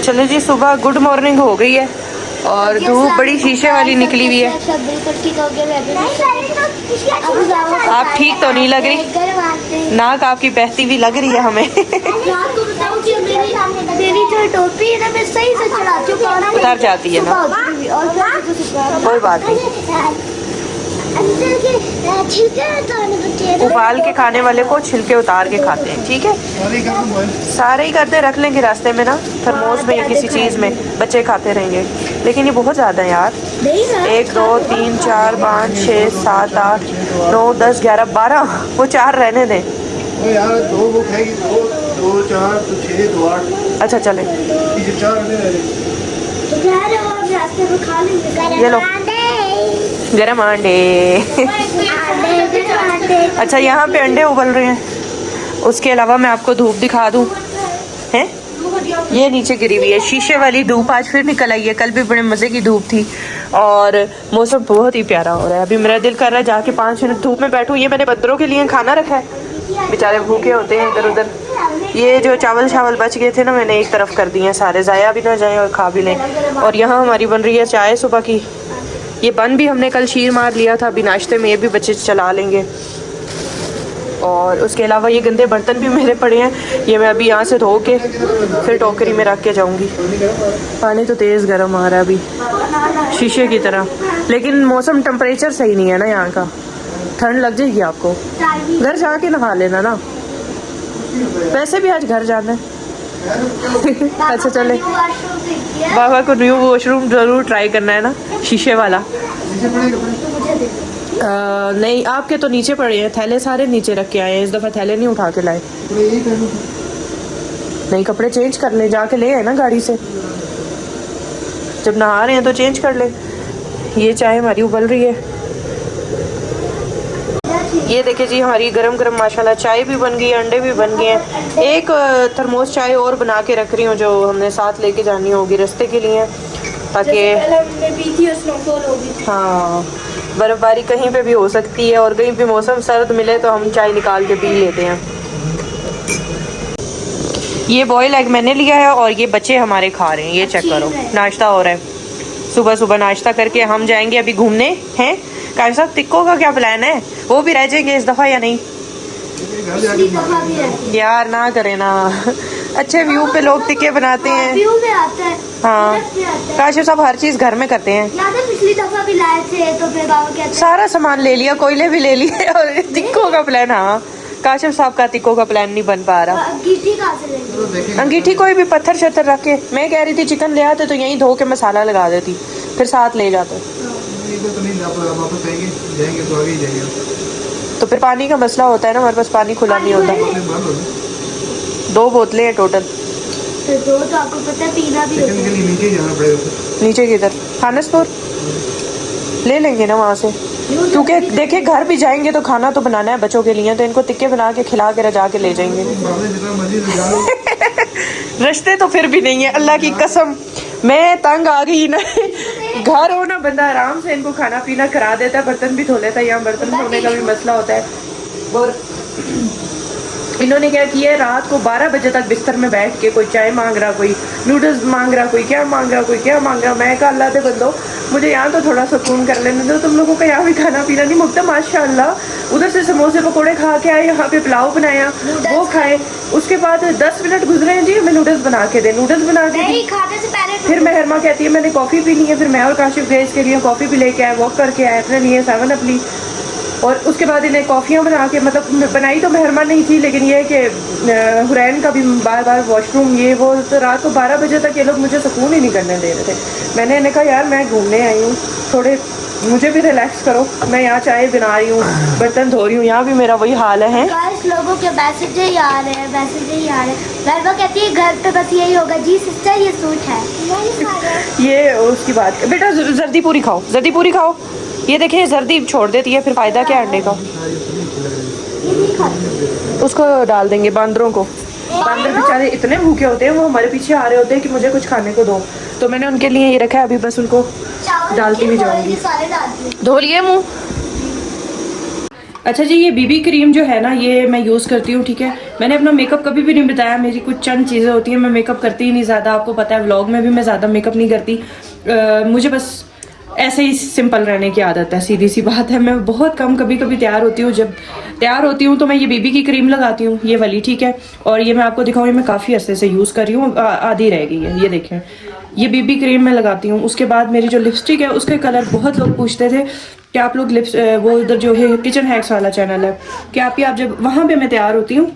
चलो जी, सुबह good morning हो गई है और धूप बड़ी शीशे वाली निकली हुई है। आप ठीक तो नहीं लग रही, नाक आपकी बहती हुई लग रही है हमें। मेरी जो टोपी है ना, मैं सही से चढ़ाती हूँ, उतर जाती है ना, कोई बात नहीं। उबाल के खाने वाले को छिलके उतार के खाते हैं, ठीक है। सारे ही करते रख लेंगे रास्ते में ना, थर्मोस में या किसी चीज़ में, बच्चे खाते रहेंगे। लेकिन ये बहुत ज़्यादा है यार। 1 2 3 4 5 6 7 8 9 10 11 12, वो 4 रहने दें यार। 2 वो खाएगी, 2 4 तो 6 2 8। अच्छा चले, 4 ये लो गरम अंडे। अच्छा, यहाँ पे अंडे उबल रहे हैं। उसके अलावा मैं आपको धूप दिखा दूँ, हैं ये नीचे गिरी हुई है शीशे वाली धूप, आज फिर निकल आई है। कल भी बड़े मज़े की धूप थी और मौसम बहुत ही प्यारा हो रहा है। अभी मेरा दिल कर रहा है जाके 5 मिनट धूप में बैठूँ। ये मैंने बंदरों के लिए खाना रखा है, बेचारे भूखे होते हैं इधर उधर। ये जो चावल बच गए थे ना, मैंने एक तरफ कर दिए हैं सारे, ज़ाया भी ना जाए और खा भी लें। और यहाँ हमारी बन रही है चाय सुबह की। ये बन भी हमने कल शीर मार लिया था, अभी नाश्ते में ये भी बच्चे चला लेंगे। और उसके अलावा ये गंदे बर्तन भी मेरे पड़े हैं, ये मैं अभी यहाँ से धो के फिर टोकरी में रख के जाऊँगी। पानी तो तेज़ गर्म आ रहा है अभी, शीशे की तरह। लेकिन मौसम टेम्परेचर सही नहीं है ना यहाँ का, ठंड लग जाएगी आपको। घर जाके नहा लेना ना, वैसे भी आज घर जाना है। अच्छा चले, बाबा को न्यू वॉशरूम ज़रूर ट्राई करना है ना, शीशे वाला। नहीं, आपके तो नीचे पड़े हैं, थैले सारे नीचे रख के आए हैं। इस दफ़ा थैले नहीं उठा के लाए। नहीं, कपड़े चेंज कर ले, जाके ले आए ना गाड़ी से। जब नहा रहे हैं तो चेंज कर ले। ये चाय हमारी उबल रही है। ये देखिए जी, हमारी गरम गरम माशाल्लाह चाय भी बन गई है, अंडे भी बन गए हैं। एक थर्मोस चाय और बना के रख रही हूँ, जो हमने साथ लेके जानी होगी रास्ते के लिए, ताकि हाँ बर्फ़बारी कहीं पे भी हो सकती है और कहीं पे मौसम सर्द मिले तो हम चाय निकाल के पी लेते हैं। ये बॉयल एग मैंने लिया है और ये बच्चे हमारे खा रहे हैं। ये चेक करो, नाश्ता हो रहा है। सुबह सुबह नाश्ता करके हम जाएंगे अभी घूमने। हैं कायम साहब, टिक्को का क्या प्लान है? वो भी रह जाएंगे इस दफ़ा या नहीं? यार ना करे ना, अच्छे व्यू पे लोग टिक्के बनाते हैं। व्यू में आता है। हाँ, काशिफ साहब हर चीज़ घर में करते हैं। पिछली दफा भी लाए थे तो फिर बाबा कहते सारा सामान ले लिया, कोयले भी ले लिए और टिक्को का प्लान। हाँ, काशिफ साहब का टिक्को का प्लान नहीं बन पा रहा। अंगीठी कहाँ से लेंगे? अंगीठी कोई भी पत्थर शत्थर रख के। मैं कह रही थी चिकन ले आते तो यहीं धो के मसाला लगा देती, फिर साथ ले जाते। तो फिर पानी का मसला होता है ना, हमारे पास पानी खुला नहीं होता। 2 बोतलें हैं टोटल। तो आपको पता है पीना भी होता है। नीचे किधर? खानसपुर ले लेंगे ना वहाँ से, क्योंकि देखिए घर भी जाएंगे तो खाना तो बनाना है बच्चों के लिए, तो इनको टिक्के बना के खिला के रजा के ले जाएंगे। रिश्ते तो फिर भी नहीं है, अल्लाह की कसम। मैं तंग आ गई ना। घर हो ना, बंदा आराम से इनको खाना पीना करा देता है, बर्तन भी धो लेता है। यहाँ बर्तन धोने का भी मसला होता है। और इन्होंने क्या किया है, रात को 12 बजे तक बिस्तर में बैठ के कोई चाय मांग रहा, कोई नूडल्स मांग रहा, कोई क्या मांग रहा, कोई क्या मांग रहा। मैं कहा अल्लाह दे बंदो, मुझे यहाँ तो थोड़ा सुकून कर लेने दो। तुम लोगों का यहाँ भी खाना पीना नहीं मुकता माशाल्लाह। उधर से समोसे पकोड़े खा के आए, यहाँ पे पुलाव बनाया, वो खाए। उसके बाद 10 मिनट गुजरे हैं जी, हमें नूडल्स बना के दे, नूडल्स बना के दे। खाने से पहले फिर मेहरमा कहती है मैंने कॉफ़ी पीनी है। फिर मैं और काशिफ गए इसके लिए, कॉफ़ी भी लेके आए, वॉक करके आए अपने लिए 7 अप ली। और उसके बाद इन्हें कॉफ़ियाँ बना के, मतलब बनाई तो मेहरमा नहीं थी, लेकिन ये है कि हुरैन का भी बार बार वॉशरूम ये वो, तो रात को 12 बजे तक ये लोग मुझे सुकून ही नहीं करने दे रहे थे। मैंने इन्हें कहा यार मैं घूमने आई हूँ, थोड़े मुझे भी रिलैक्स करो। मैं यहाँ चाय बना रही हूँ, बर्तन धो रही हूँ, यहाँ भी मेरा वही हाल है। लोगों के मैसेज ही आ रहे हैं, मैसेज ही आ रहे हैं। मेहरमा कहती है घर पे बस यही होगा जी सिस्टर, ये सूट है। ये उसकी बात। बेटा जर्दी पूरी खाओ, जर्दी पूरी खाओ। ये देखिए जर्दी छोड़ देती है, फिर फ़ायदा क्या अंडे का? उसको डाल देंगे बांदरों को। बांदर बेचारे इतने भूखे होते हैं, वो हमारे पीछे आ रहे होते हैं कि मुझे कुछ खाने को दो, तो मैंने उनके लिए ये रखा है। अभी बस उनको डालती भी जाऊंगी। धो लिए मुँह? अच्छा जी, ये बीबी क्रीम जो है ना, ये मैं यूज़ करती हूँ, ठीक है। मैंने अपना मेकअप कभी भी नहीं बताया, मेरी कुछ चंद चीज़ें होती हैं, मैं मेकअप करती ही नहीं ज़्यादा, आपको पता है व्लॉग में भी मैं ज़्यादा मेकअप नहीं करती। मुझे बस ऐसे ही सिंपल रहने की आदत है, सीधी सी बात है। मैं बहुत कम कभी कभी तैयार होती हूँ, जब तैयार होती हूँ तो मैं ये बीबी की क्रीम लगाती हूँ, ये वाली, ठीक है। और ये मैं आपको दिखाऊँ, ये मैं काफ़ी अरसे से यूज़ कर रही हूँ, आधी रह गई है, ये देखें, ये बीबी क्रीम मैं लगाती हूँ। उसके बाद मेरी जो लिपस्टिक है उसके कलर, बहुत लोग पूछते थे कि आप लोग लिप्स वो उधर जो है किचन हैक्स वाला चैनल है, कि आप जब वहाँ पे मैं तैयार होती हूँ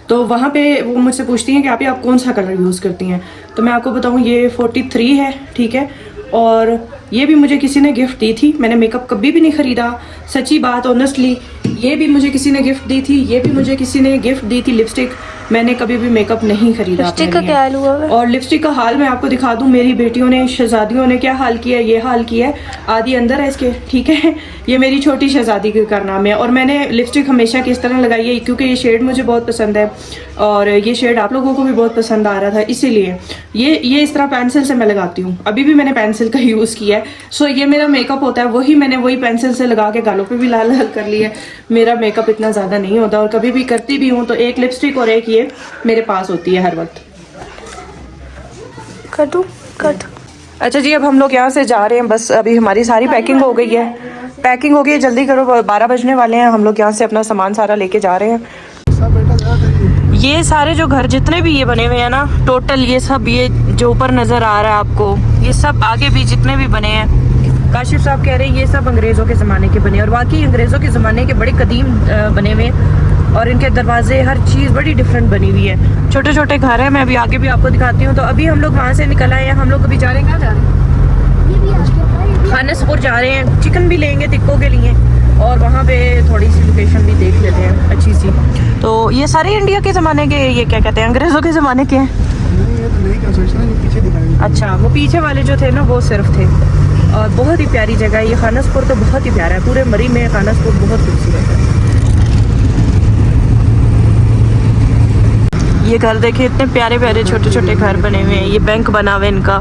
तो वहाँ पे वो मुझसे पूछती हैं कि आप कौन सा कलर यूज़ करती हैं। तो मैं आपको बताऊँ, ये 43 है, ठीक है। और ये भी मुझे किसी ने गिफ्ट दी थी, मैंने मेकअप कभी भी नहीं ख़रीदा, सच्ची बात, ऑनेस्टली। ये भी मुझे किसी ने गिफ्ट दी थी, ये भी मुझे किसी ने गिफ्ट दी थी लिपस्टिक। मैंने कभी भी मेकअप नहीं खरीदा। लिपस्टिक का क्या हाल हुआ है? और लिपस्टिक का हाल मैं आपको दिखा दूं, मेरी बेटियों ने, शहजादियों ने क्या हाल किया है, ये हाल किया है। आदि अंदर है इसके, ठीक है। ये मेरी छोटी शहजादी के कारनामे है। और मैंने लिपस्टिक हमेशा किस तरह लगाई है, क्योंकि ये शेड मुझे बहुत पसंद है और ये शेड आप लोगों को भी बहुत पसंद आ रहा था, इसीलिए ये इस तरह पेंसिल से मैं लगाती हूँ। अभी भी मैंने पेंसिल का यूज़ किया है। सो ये मेरा मेकअप होता है, वही पेंसिल से लगा के गालों पे भी लाल लाल कर लिया है। मेरा मेकअप इतना ज़्यादा नहीं होता, और कभी भी करती भी हूँ तो एक लिपस्टिक और एक ये मेरे पास होती है हर वक्त। कट। अच्छा जी, अब हम लोग यहाँ से जा रहे हैं, बस अभी हमारी सारी पैकिंग हो गई है, जल्दी करो, 12 बजने वाले हैं। हम लोग यहाँ से अपना सामान सारा लेके जा रहे हैं। ये सारे जो घर जितने भी ये बने हुए हैं ना, टोटल ये सब, ये जो ऊपर नज़र आ रहा है आपको, ये सब आगे भी जितने भी बने हैं, काशिफ साहब कह रहे हैं ये सब अंग्रेज़ों के ज़माने के बने, और वाकई अंग्रेज़ों के ज़माने के बड़े कदीम बने हुए हैं। और इनके दरवाजे, हर चीज़ बड़ी डिफरेंट बनी हुई है। छोटे छोटे घर हैं, मैं अभी आगे भी आपको दिखाती हूँ। तो अभी हम लोग वहाँ से निकल आए हैं। हम लोग अभी जा रहे हैं, कहाँ जा रहे हैं? खानसपुर जा रहे हैं, चिकन भी लेंगे टिक्कों के लिए, और वहाँ पे थोड़ी सी लोकेशन भी देख लेते हैं अच्छी सी। तो ये सारे इंडिया के ज़माने के, ये क्या कहते हैं, अंग्रेज़ों के ज़माने के हैं। अच्छा, वो पीछे वाले जो थे ना, वो सिर्फ थे। और बहुत ही प्यारी जगह है ये खानसपुर, तो बहुत ही प्यारा है, पूरे मरी में खानसपुर बहुत खूबसूरत है। ये घर देखिए, इतने प्यारे प्यारे छोटे छोटे घर बने हुए हैं। ये बैंक बना हुआ है इनका,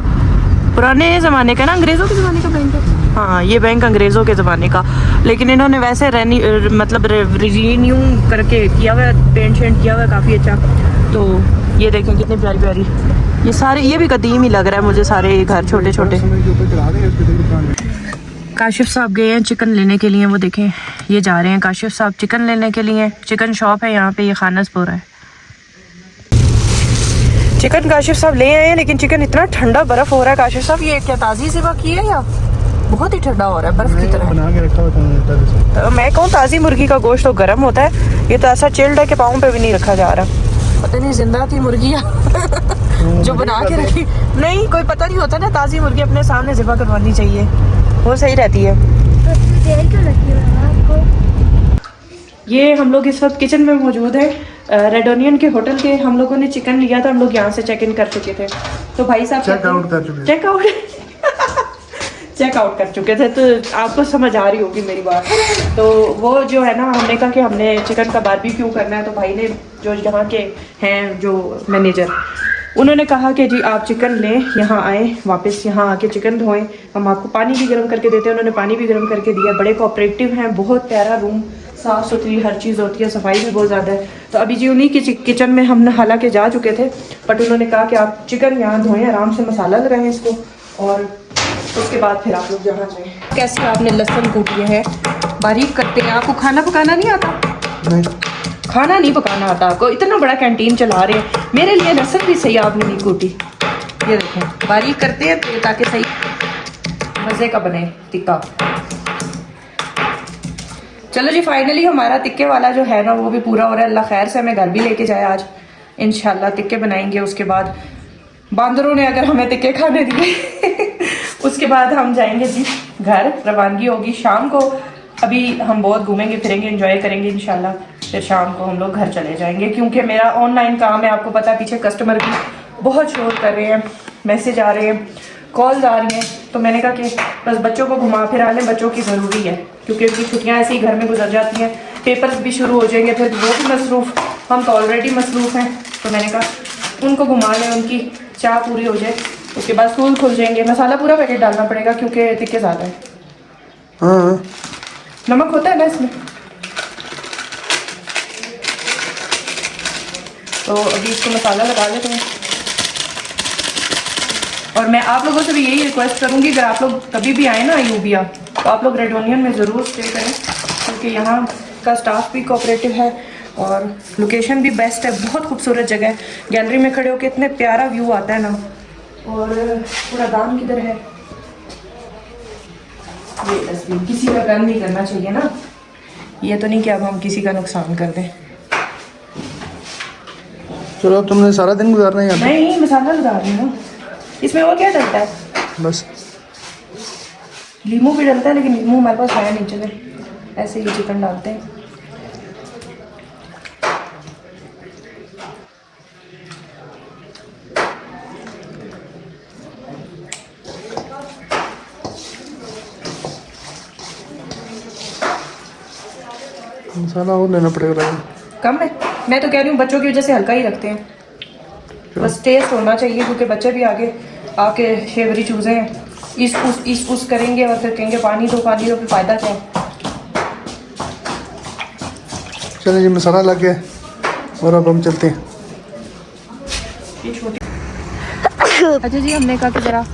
पुराने ज़माने का ना, अंग्रेज़ों के ज़माने का बैंक है। हाँ, ये बैंक अंग्रेज़ों के ज़माने का, लेकिन इन्होंने वैसे मतलब रिन्यू करके किया हुआ है, पेंट शेंट किया हुआ है काफ़ी अच्छा। तो ये देखें कितनी प्यारी प्यारी, ये सारे, ये भी कदीम ही लग रहा है मुझे, सारे घर छोटे छोटे। काशिफ साहब गए हैं चिकन लेने के लिए, वो देखें ये जा रहे हैं काशिफ साहब चिकन लेने के लिए। चिकन शॉप है यहाँ पे, ये खानसपुर है। चिकन काशिफ साहब ले आए हैं, लेकिन चिकन इतना ठंडा बर्फ हो रहा है। काशिफ साहब ये क्या ताज़ी सिवा की है या बहुत ही ठंडा हो रहा है, बर्फ की तरह बना के रखा होता है। तो मैं कहूँ ताज़ी मुर्गी का गोश्त तो गर्म होता है, ये तो ऐसा चिल्ड है कि पाँव पे भी नहीं रखा जा रहा। पता नहीं जिंदा थी मुर्गी जो बना के रखी, नहीं कोई पता नहीं होता ना। ताज़ी मुर्गी अपने सामने ज़िबा करवानी चाहिए, वो सही रहती है। ये हम लोग इस वक्त किचन में मौजूद है, रेड ओनियन के होटल के। हम लोगों ने चिकन लिया था, हम लोग यहाँ से चेक इन कर चुके थे। तो भाई साहब चेकआउट कर चुके चेकआउट कर चुके थे, तो आपको समझ आ रही होगी मेरी बात। तो वो जो है ना, हमने कहा कि हमने चिकन का बारबेक्यू करना है। तो भाई ने, जो यहाँ के हैं जो मैनेजर, उन्होंने कहा कि जी आप चिकन लें, यहाँ आए, वापस यहाँ आके चिकन धोएं, हम आपको पानी भी गर्म करके देते हैं। उन्होंने पानी भी गर्म करके दिया। बड़े कोऑपरेटिव हैं, बहुत प्यारा रूम, साफ़ सुथरी हर चीज़ होती है, सफाई भी बहुत ज़्यादा है। तो अभी जी उन्हीं की किचन में हम हालांकि जा चुके थे, बट उन्होंने कहा कि आप चिकन यहाँ धोएं, आराम से मसाला लगाएं इसको, और उसके बाद फिर आप लोग जहाँ जाएँ। कैसे आपने लहसुन कूटिए हैं, बारीक करते हैं। आपको खाना पकाना नहीं आता? नहीं, खाना नहीं पकाना आता आपको? इतना बड़ा कैंटीन चला रहे हैं, मेरे लिए लहसुन भी सही आपने नहीं कूटी। ये देखें, बारीक करते हैं ताकि सही मज़े का बने टिक्का। चलो जी, फाइनली हमारा टिक्के वाला जो है ना, वो भी पूरा हो रहा है। अल्लाह खैर से हमें घर भी लेके जाए आज, इंशाल्लाह टिक्के बनाएंगे। उसके बाद बांदरों ने अगर हमें टिक्के खाने दिए उसके बाद हम जाएंगे जी घर, रवानगी होगी शाम को। अभी हम बहुत घूमेंगे फिरेंगे, एंजॉय करेंगे इंशाल्लाह, फिर शाम को हम लोग घर चले जाएंगे। क्योंकि मेरा ऑनलाइन काम है, आपको पता है, पीछे कस्टमर भी बहुत शोर कर रहे हैं, मैसेज आ रहे हैं, कॉल्स आ रही हैं। तो मैंने कहा कि बस बच्चों को घुमा फिरा लें, बच्चों की ज़रूरी है, क्योंकि उनकी छुट्टियाँ ऐसे ही घर में गुजर जाती हैं, पेपर्स भी शुरू हो जाएंगे, फिर वो भी मसरूफ़, हम तो ऑलरेडी मसरूफ़ हैं। तो मैंने कहा उनको घुमा लें, उनकी चाह पूरी हो जाए, उसके बाद स्कूल खुल जाएंगे। मसाला पूरा पैकेट डालना पड़ेगा क्योंकि टिक्के ज़्यादा है। हाँ नमक होता है ना इसमें? तो अभी इसको मसाला लगा लेते हैं। और मैं आप लोगों से भी यही रिक्वेस्ट करूँगी, अगर आप लोग कभी भी आए ना अयूबिया, तो आप लोग रेड ओनियन में ज़रूर स्टे करें, क्योंकि यहाँ का स्टाफ भी कोऑपरेटिव है और लोकेशन भी बेस्ट है। बहुत खूबसूरत जगह है, गैलरी में खड़े होकर इतने प्यारा व्यू आता है ना। और पूरा दाम किधर है, ये तस्वीर किसी का काम नहीं करना चाहिए ना, ये तो नहीं कि अब हम किसी का नुकसान कर दें। चलो अब तुमने सारा दिन गुजारना है यहाँ पे? नहीं, मसाला लगा रही हूँ। इसमें और क्या डलता है? बस लीमू भी डलता है, लेकिन लीमू हमारे पास है नहीं। चले ऐसे ही चिकन डालते हैं। मसाला और लेना पड़ेगा। कम है, मैं तो कह रही हूँ बच्चों की वजह से हल्का ही रखते हैं, बस टेस्ट होना चाहिए, क्योंकि बच्चे भी आगे आके शेवरी चूज़े हैं, इस उस करेंगे और फिर कहेंगे पानी दो, फिर फ़ायदा क्या है। चलो जी, मसाला लग गया और अब हम चलते हैं। ये छोटी अच्छा जी, हमने कहा कि ज़रा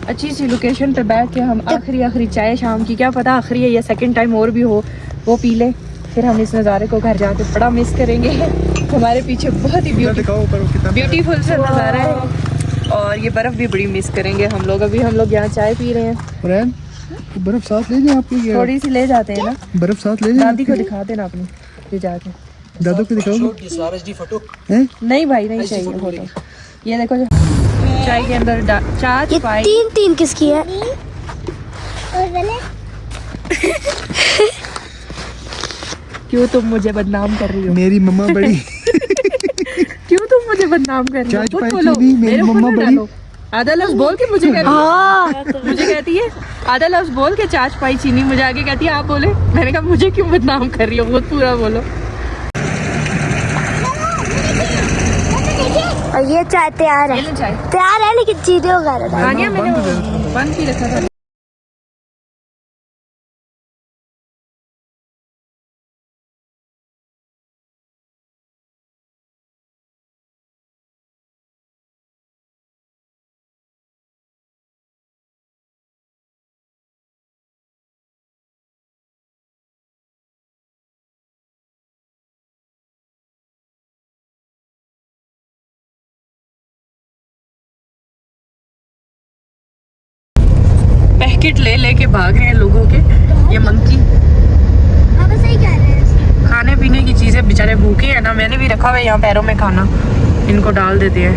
अच्छी सी लोकेशन पे बैठ के हम आखिरी चाय शाम की, क्या पता आखिरी है या सेकंड टाइम और भी हो, वो पी लें। फिर हम इस नज़ारे को घर जाके बड़ा मिस करेंगे। हमारे पीछे बहुत ही ब्यूटीफुल सा नज़ारा है और ये बर्फ़ भी बड़ी मिस करेंगे हम लोग। अभी हम लोग यहाँ चाय पी रहे हैं। बर्फ साथ ले जाए आपकी? थोड़ी सी ले जाते हैं ना, बर्फ साथ ले जाए। दादी को दिखा देना अपनी, ले जाके दादू को दिखाओगे? नहीं भाई, नहीं चाहिए फोटो। ये देखो जो चाय के अंदर चाच पाई। तीन किसकी है? क्यों तुम मुझे बदनाम कर रही हो? मेरी मम्मा बड़ी। क्यों तुम मुझे बदनाम कर रही हो? चाच खुद पाई बोलो, चीनी, मेरी मेरे ऊपर मम्मा ना बड़ी। डालो। आधा लफ्ज बोल के मुझे कहती है, मुझे कहती है आधा लफ्ज बोल के चाच पाई चीनी, मुझे आगे कहती है आप बोले। मैंने कहा मुझे क्यों बदनाम कर रही हो, खुद पूरा बोलो। और ये चाय तैयार है, ये लो चाय। तैयार है लेकिन चीजें वगैरह आनिया मैंने बंद भी रखा था। पैकेट ले लेके भाग रहे हैं लोगों के ये मंकी। हाँ बस सही कह रहे हैं। खाने पीने की चीजें बेचारे भूखे हैं ना, मैंने भी रखा हुआ है यहाँ पैरों में खाना, इनको डाल देते हैं।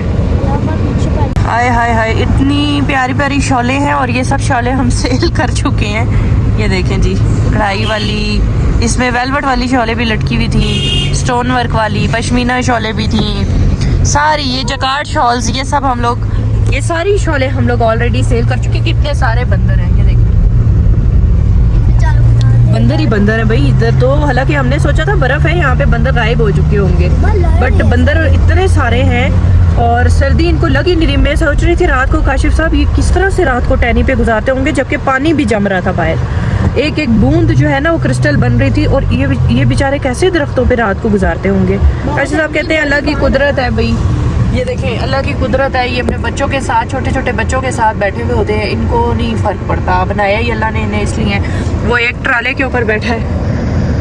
हाय हाय हाय, इतनी प्यारी प्यारी शॉलें हैं और ये सब शॉलें हम सेल कर चुके हैं। ये देखें जी, कढ़ाई वाली, इसमें वेलवेट वाली शॉलें भी लटकी हुई थी, स्टोन वर्क वाली पश्मीना शॉलें भी थी, सारी ये जकार्ड शॉल्स, ये सब हम लोग, ये सारी शॉलें हम लोग ऑलरेडी सेल कर चुके। कितने सारे बंदर हैं, ये देखिए बंदर ही बंदर है भाई इधर तो। हालांकि हमने सोचा था बर्फ है यहाँ पे, बंदर गायब हो चुके होंगे, बट बंदर इतने सारे हैं और सर्दी इनको लगी नहीं रही। मैं सोच रही थी रात को काशिफ साहब ये किस तरह से रात को टहनी पे गुजारते होंगे, जबकि पानी भी जम रहा था बाहर, एक एक बूंद जो है ना वो क्रिस्टल बन रही थी। और ये बेचारे कैसे दरख्तों पे रात को गुजारते होंगे। काशिफ साहब कहते हैं अल्लाह की कुदरत है भाई, ये देखें अल्लाह की कुदरत है। ये अपने बच्चों के साथ, छोटे छोटे बच्चों के साथ बैठे हुए होते हैं, इनको नहीं फ़र्क पड़ता, बनाया ही अल्लाह ने इन्हें इसलिए। वो एक ट्राले के ऊपर बैठा है,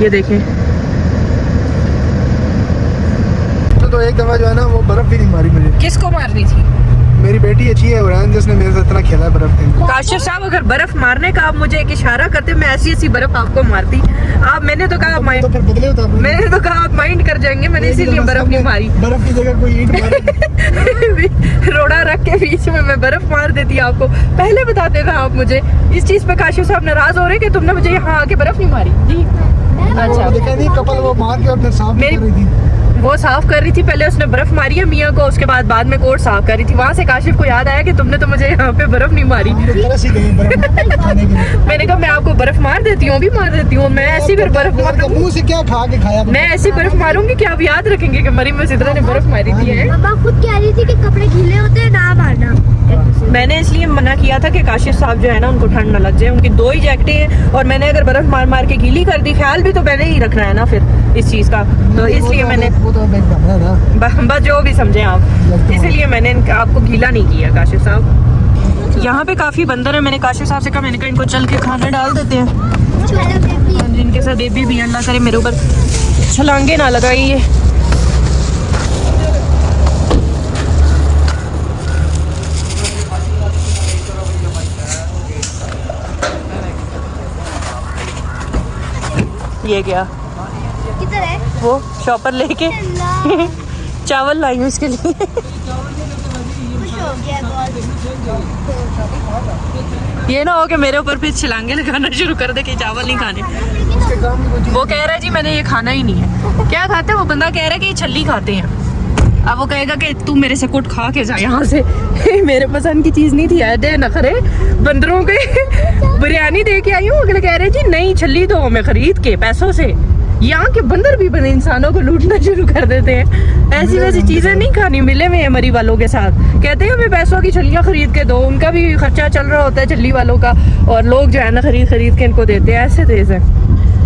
ये देखें। तो एक दफा जो है ना वो बर्फ भी नहीं मारी मुझे। किसको मारनी थी? मेरी बेटी अच्छी है उरान, जिसने मेरे साथ इतना खेला है बर्फ में। काशिफ साहब अगर बर्फ मारने का आप मुझे एक इशारा करते, मैं ऐसी ऐसी बर्फ आपको मारती। आप मैंने तो कहा तो फिर बदले होता है। मैंने तो कहा आप माइंड कर जाएंगे, मैंने इसीलिए बर्फ नहीं मारी। बर्फ की जगह कोई ईंट मारे। रोड़ा रख के बीच में मैं बर्फ मार देती आपको, पहले बताते था आप मुझे। इस चीज पे काशिफ साहब नाराज हो रहे कि तुमने मुझे यहाँ आके बर्फ नहीं मारी जी। अच्छा देखा नहीं कपल वो मार के और फिर साफ कर रही थी। वो साफ कर रही थी, पहले उसने बर्फ मारी है मियाँ को, उसके बाद में कोट साफ कर रही थी। वहाँ से काशिफ को याद आया कि तुमने तो मुझे यहाँ पे बर्फ नहीं मारी। मैंने कहा मैं आपको बर्फ मार देती हूँ, अभी मार देती हूँ। मैं ऐसी फिर बर्फ मुंह से क्या खा के खाया? मैं ऐसी बर्फ मारूंगी कि आप याद रखेंगे कि मरीम सिद्रा ने बर्फ मारी थी है। पापा खुद कह रही थी कि कपड़े गीले होते हैं ना मारना। मैंने इसलिए मना किया था कि काशिफ साहब जो है ना उनको ठंड न लग जाए। उनकी 2 ही जैकेटें हैं और मैंने अगर बर्फ मार मार के गीली कर दी, ख्याल भी तो मैंने ही रखना है ना फिर इस चीज़ का, तो इसलिए मैंने वो तो बैग बना है ना। बस जो भी समझे आप, इसलिए मैंने आपको गीला नहीं किया काशिफ साहब। यहाँ पे काफ़ी बंदर है। मैंने काशिफ साहब से कहा, मैंने कहा इनको चल के खाना डाल देते हैं, जिनके साथ बेबी भी अल्लाह करे मेरे ऊपर छलांगे ना लगाइए। ये क्या किधर है? वो शॉपर लेके चावल लाई हूँ इसके लिए। खुश हो गया बहुत। ये ना हो कि मेरे ऊपर फिर छलांगे लगाना शुरू कर दे कि चावल नहीं खाने। वो कह रहा है जी मैंने ये खाना ही नहीं है। क्या खाते हैं वो बंदा कह रहा है कि ये छल्ली खाते हैं। अब वो कहेगा कि तू मेरे से कुछ खा के जा यहाँ से। मेरे पसंद की चीज़ नहीं थी, ऐसे नखरे बंदरों के। बिरयानी दे के आई हूँ, अगले कह रहे जी नहीं छल्ली दो हमें खरीद के पैसों से। यहाँ के बंदर भी बने इंसानों को लूटना शुरू कर देते हैं। ऐसी वैसी चीज़ें नहीं खानी, मिले हुए हैं मरी वालों के साथ। कहते हैं हमें पैसों की छल्लियाँ खरीद के दो, उनका भी खर्चा चल रहा होता है छल्ली वालों का, और लोग जो है ना खरीद के इनको देते हैं। ऐसे तेज़ है।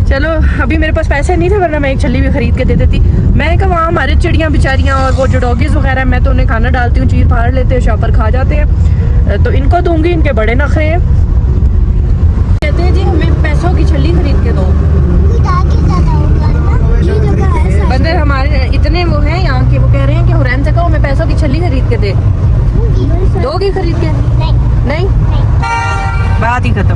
चलो अभी मेरे पास पैसे नहीं थे, वरना मैं एक छल्ली भी खरीद के दे देती। मैंने कहा वहाँ हमारे चिड़ियाँ बेचारियाँ और वो जो डॉगीज़ वगैरह, मैं तो उन्हें खाना डालती हूँ, चीर फाड़ लेते हैं, शॉपर खा जाते हैं, तो इनको दूंगी, इनके बड़े नखरे हैं। कहते हैं जी हमें पैसों की छल्ली खरीद के दो। बंदर हमारे इतने वो हैं यहाँ के, वो कह रहे हैं कि हुरैन से कहो हमें पैसों की छल्ली खरीद के दे। दोगी खरीद के? नहीं, बात ही खत्म।